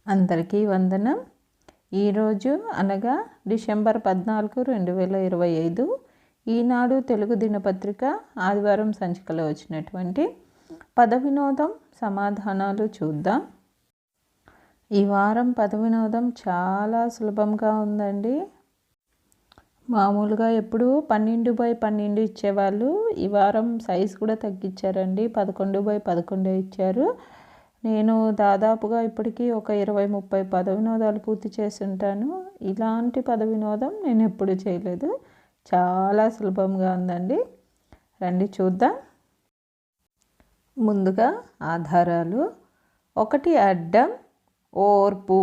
అందరికీ వందనం. ఈరోజు అనగా డిసెంబర్ 14, 2025 ఈనాడు తెలుగు దినపత్రిక ఆదివారం సంచికలో వచ్చినటువంటి పద వినోదం సమాధానాలు చూద్దాం. ఈ వారం పద వినోదం చాలా సులభంగా ఉందండి. మామూలుగా ఎప్పుడు 12/12 ఇచ్చేవాళ్ళు, ఈ వారం సైజు కూడా తగ్గించారండి, 11/11 ఇచ్చారు. నేను దాదాపుగా ఇప్పటికీ ఒక 20-30 పద వినోదాలు పూర్తి చేసి ఉంటాను. ఇలాంటి పద వినోదం నేను ఎప్పుడు చేయలేదు. చాలా సులభంగా ఉందండి, రండి చూద్దాం. ముందుగా ఆధారాలు. 1 అడ్డం, ఓర్పు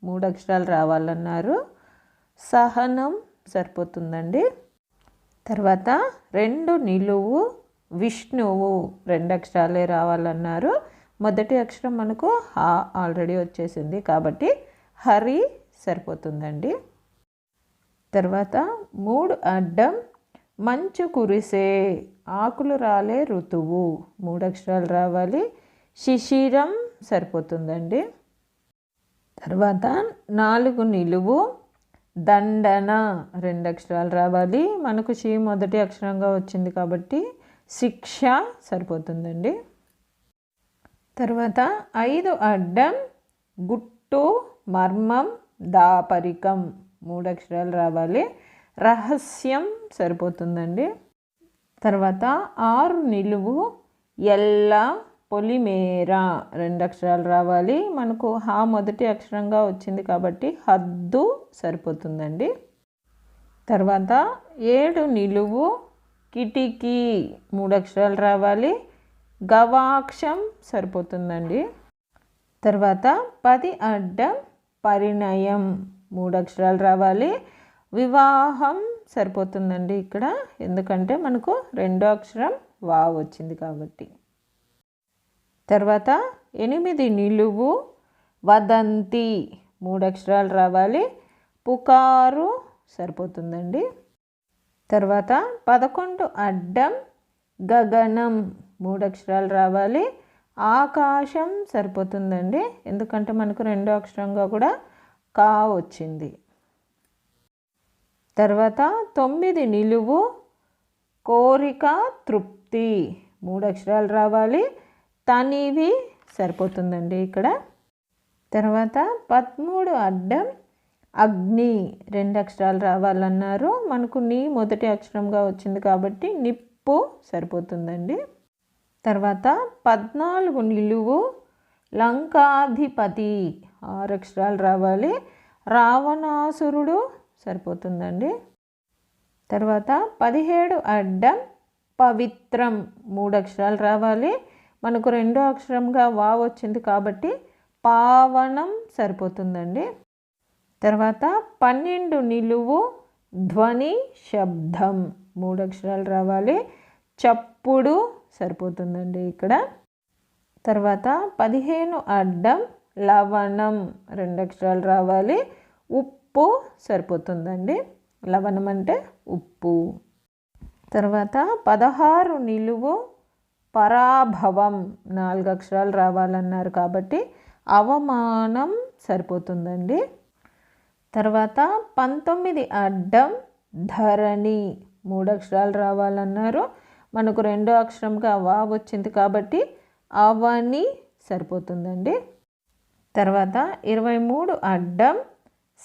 3 అక్షరాలు రావాలన్నారు. సహనం సరిపోతుందండి. తర్వాత 2 నిలువు, విష్ణువు 2 అక్షరాలే రావాలన్నారు. మొదటి అక్షరం మనకు హా ఆల్రెడీ వచ్చేసింది కాబట్టి హరి సరిపోతుందండి. తర్వాత 3 అడ్డం, మంచు కురిసే ఆకులు రాలే ఋతువు 3 అక్షరాలు రావాలి. శిశిరం సరిపోతుందండి. తర్వాత 4 నిలువు, దండన 2 అక్షరాలు రావాలి. మనకు షి మొదటి అక్షరంగా వచ్చింది కాబట్టి శిక్ష సరిపోతుందండి. తర్వాత 5 అడ్డం, గుట్టు మర్మం దాపరికం 3 అక్షరాలు రావాలి. రహస్యం సరిపోతుందండి. తర్వాత 6 నిలువు, ఎల్ల పొలిమేర 2 అక్షరాలు రావాలి. మనకు హా మొదటి అక్షరంగా వచ్చింది కాబట్టి హద్దు సరిపోతుందండి. తర్వాత 7 నిలువు, కిటికీ 3 అక్షరాలు రావాలి. గవాక్షం సరిపోతుందండి. తర్వాత 10 అడ్డం, పరిణయం 3 అక్షరాలు రావాలి. వివాహం సరిపోతుందండి ఇక్కడ, ఎందుకంటే మనకు 2వ అక్షరం వా వచ్చింది కాబట్టి. తర్వాత 8 నిలువు, వదంతి 3 అక్షరాలు రావాలి. పుకారు సరిపోతుందండి. తర్వాత 11 అడ్డం, గగనం 3 అక్షరాలు రావాలి. ఆకాశం సరిపోతుందండి, ఎందుకంటే మనకు 2వ అక్షరంగా కూడా కా వచ్చింది. తర్వాత 9 నిలువు, కోరిక తృప్తి 3 అక్షరాలు రావాలి. తనివి సరిపోతుందండి ఇక్కడ. తర్వాత 13 అడ్డం, అగ్ని 2 అక్షరాలు రావాలన్నారు. మనకు నీ మొదటి అక్షరంగా వచ్చింది కాబట్టి నిప్పు సరిపోతుందండి. తర్వాత 14 నిలువు, లంకాధిపతి 6 అక్షరాలు రావాలి. రావణాసురుడు సరిపోతుందండి. తర్వాత 17 అడ్డం, పవిత్రం 3 అక్షరాలు రావాలి. మనకు 2వ అక్షరంగా వా వచ్చింది కాబట్టి పావనం సరిపోతుందండి. తర్వాత 12 నిలువు, ధ్వని శబ్దం 3 అక్షరాలు రావాలి. చప్పుడు సరిపోతుందండి ఇక్కడ. తర్వాత 15 అడ్డం, లవణం 2 అక్షరాలు రావాలి. ఉప్పు సరిపోతుందండి, లవణం అంటే ఉప్పు. తర్వాత 16 నిలువు, పరాభవం 4 అక్షరాలు రావాలన్నారు కాబట్టి అవమానం సరిపోతుందండి. తర్వాత 19 అడ్డం, ధరణి 3 అక్షరాలు రావాలన్నారు. మనకు 2వ అక్షరంగా వా వచ్చింది కాబట్టి అవని సరిపోతుందండి. తర్వాత 23 అడ్డం,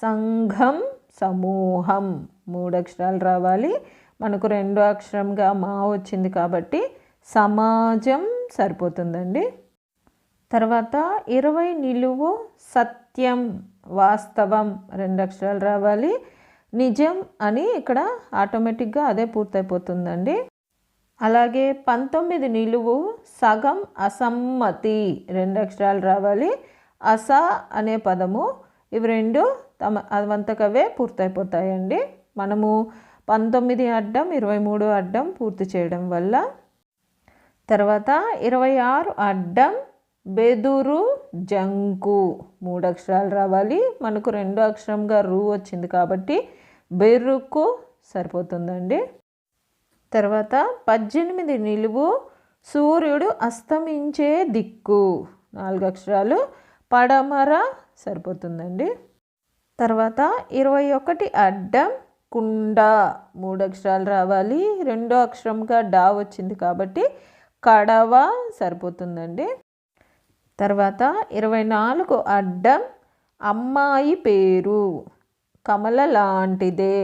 సంఘం సమూహం 3 అక్షరాలు రావాలి. మనకు 2వ అక్షరంగా మా వచ్చింది కాబట్టి సమాజం సరిపోతుందండి. తర్వాత 20 నిలువు, సత్యం వాస్తవం 2 అక్షరాలు రావాలి. నిజం అని ఇక్కడ ఆటోమేటిక్గా అదే పూర్తయిపోతుందండి. అలాగే 19 నిలువు, సగం అసమ్మతి 2 అక్షరాలు రావాలి. అస అనే పదము, ఇవి 2 అవంతకవే పూర్తయిపోతాయండి మనము 19 అడ్డం 23 అడ్డం పూర్తి చేయడం వల్ల. తర్వాత 26 అడ్డం, బెదురు జంకు 3 అక్షరాలు రావాలి. మనకు 2వ అక్షరంగా రు వచ్చింది కాబట్టి బెరుకు సరిపోతుందండి. తర్వాత 18 నిలువు, సూర్యుడు అస్తమించే దిక్కు 4 అక్షరాలు. పడమర సరిపోతుందండి. తర్వాత 21 అడ్డం కుండ 3 అక్షరాలు రావాలి. రెండో అక్షరంగా డా వచ్చింది కాబట్టి కడవ సరిపోతుందండి. తర్వాత 24 అడ్డం అమ్మాయి పేరు కమల లాంటిదే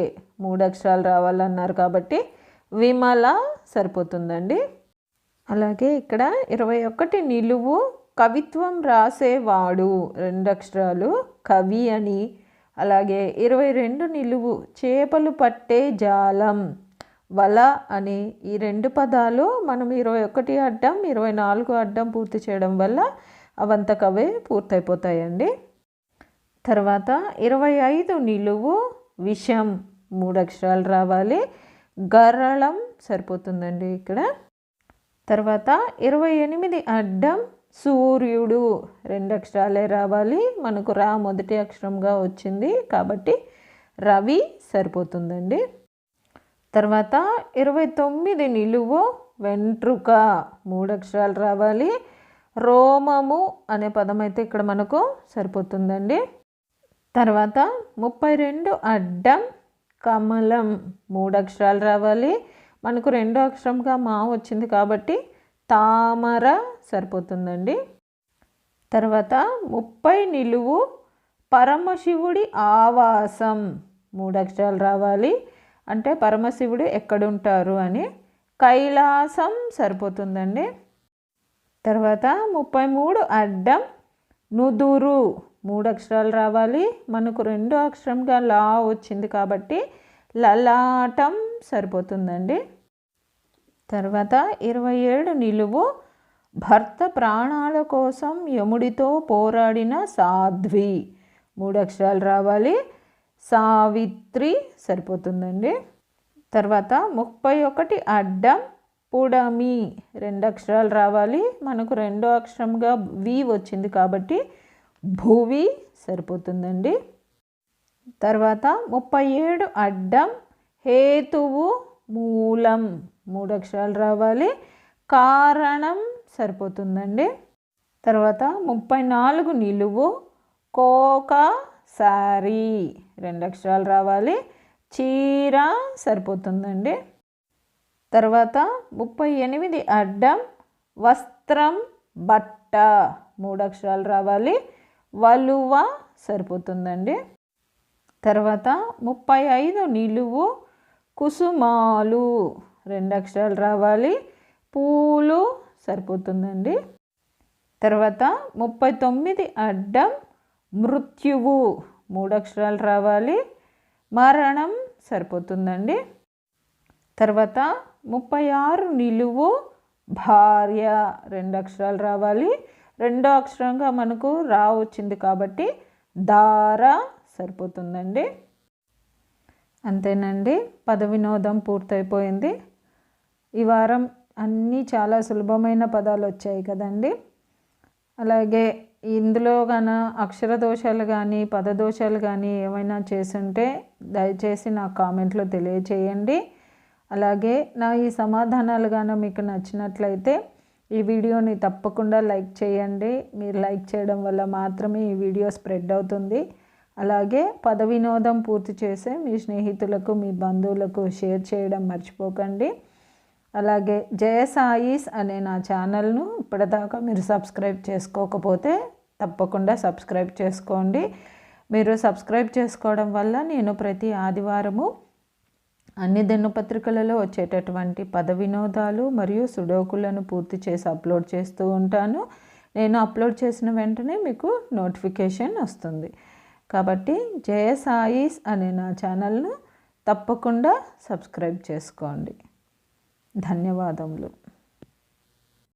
3 అక్షరాలు రావాలన్నారు కాబట్టి విమల సరిపోతుందండి. అలాగే ఇక్కడ 21 నిలువు కవిత్వం రాసేవాడు 2 అక్షరాలు కవి అని. అలాగే 22 నిలువు చేపలు పట్టే జాలం వల అని. ఈ 2 పదాలు మనం 21 అడ్డం 24 అడ్డం పూర్తి చేయడం వల్ల అవంతకవే పూర్తయిపోతాయండి. తర్వాత 25 నిలువు విషం 3 అక్షరాలు రావాలి. గరళం సరిపోతుందండి ఇక్కడ. తర్వాత 28 అడ్డం సూర్యుడు 2 అక్షరాలే రావాలి. మనకు రా మొదటి అక్షరంగా వచ్చింది కాబట్టి రవి సరిపోతుందండి. తర్వాత 29 నిలువు వెంట్రుక 3 అక్షరాలు రావాలి. రోమము అనే పదం అయితే ఇక్కడ మనకు సరిపోతుందండి. తర్వాత 32 అడ్డం కమలం 3 అక్షరాలు రావాలి. మనకు రెండో అక్షరంగా మా వచ్చింది కాబట్టి తామర సరిపోతుందండి. తర్వాత 30 నిలువు పరమశివుడి ఆవాసం 3 అక్షరాలు రావాలి. అంటే పరమశివుడు ఎక్కడుంటారు అని. కైలాసం సరిపోతుందండి. తర్వాత 33 అడ్డం నుదురు 3 అక్షరాలు రావాలి. మనకు రెండో అక్షరంగా లా వచ్చింది కాబట్టి లలాటం సరిపోతుందండి. తర్వాత 27 నిలువు భర్త ప్రాణాల కోసం యముడితో పోరాడిన సాధ్వి 3 అక్షరాలు రావాలి. సావిత్రి సరిపోతుందండి. తర్వాత 31 అడ్డం పుడమి 2 అక్షరాలు రావాలి. మనకు రెండో అక్షరంగా వి వచ్చింది కాబట్టి భువి సరిపోతుందండి. తర్వాత 37 అడ్డం హేతువు మూలం 3 అక్షరాలు రావాలి. కారణం సరిపోతుందండి. తర్వాత 34 నిలువు కోక సారీ 2 అక్షరాలు రావాలి. చీర సరిపోతుందండి. తర్వాత 38 అడ్డం వస్త్రం బట్ట 3 అక్షరాలు రావాలి. వలువ సరిపోతుందండి. తర్వాత 35 నిలువు కుసుమాలు 2 అక్షరాలు రావాలి. పూలు సరిపోతుందండి. తర్వాత 39 అడ్డం మృత్యువు 3 అక్షరాలు రావాలి. మరణం సరిపోతుందండి. తర్వాత 36 నిలువు భార్య 2 అక్షరాలు రావాలి. రెండో అక్షరంగా మనకు రా వచ్చింది కాబట్టి దార సరిపోతుందండి. అంతేనండి, పద వినోదం పూర్తయిపోయింది. ఈ వారం అన్నీ చాలా సులభమైన పదాలు వచ్చాయి కదండి. అలాగే ఇందులో అక్షర దోషాలు కానీ పదదోషాలు కానీ ఏమైనా చేసుంటే దయచేసి నా కామెంట్లో తెలియచేయండి. అలాగే నా ఈ సమాధానాలు కానీ మీకు నచ్చినట్లయితే ఈ వీడియోని తప్పకుండా లైక్ చేయండి. మీరు లైక్ చేయడం వల్ల మాత్రమే ఈ వీడియో స్ప్రెడ్ అవుతుంది. అలాగే పద వినోదం పూర్తి చేసే మీ స్నేహితులకు మీ బంధువులకు షేర్ చేయడం మర్చిపోకండి. అలాగే జయ సాయిస్ అనే నా ఛానల్ను ఇప్పటిదాకా మీరు సబ్స్క్రైబ్ చేసుకోకపోతే తప్పకుండా సబ్స్క్రైబ్ చేసుకోండి. మీరు సబ్స్క్రైబ్ చేసుకోవడం వల్ల నేను ప్రతి ఆదివారము అన్ని దినపత్రికలలో వచ్చేటటువంటి పద వినోదాలు మరియు సుడోకులను పూర్తి చేసి అప్లోడ్ చేస్తూ ఉంటాను. నేను అప్లోడ్ చేసిన వెంటనే మీకు నోటిఫికేషన్ వస్తుంది. కాబట్టి జయ సాయిస్ అనే నా ఛానల్ను తప్పకుండా సబ్స్క్రైబ్ చేసుకోండి. ధన్యవాదములు.